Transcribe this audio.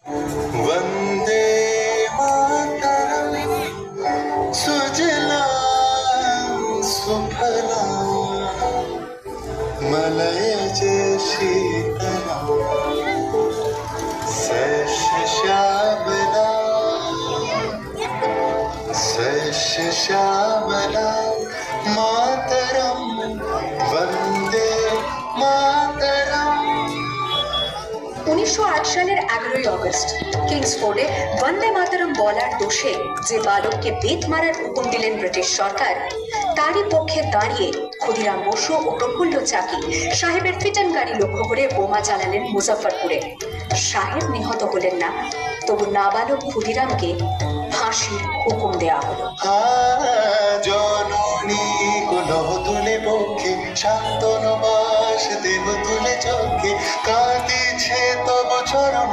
वन्दे मातरं सुजलां सुफलां मलयज शीतलां सस्यश्यामलां मातरं वन्दे मातरम्। 1908 সালের 11ই অগস্ট কিংসফোর্ডে বন্দে মাতরম বলার দোষে যে বালককে বেত মারার হুকুম দিলেন ব্রিটিশ সরকার, তারই পক্ষে দাঁড়িয়ে ক্ষুদিরাম বসু ও প্রফুল্ল চাকি সাহেবের ফিটন গাড়ি লক্ষ্য করে বোমা চালালেন মুজফ্ফরপুরে। সাহেব নিহত হলেন না, তবু নাবালক ক্ষুদিরামকে ফাঁসির হুকুম দেওয়া হলো। জননী কোন তুলে পক্ষে শান্তনবাস দেহ তুলে চোখে কাঁদিছে তব চরণ।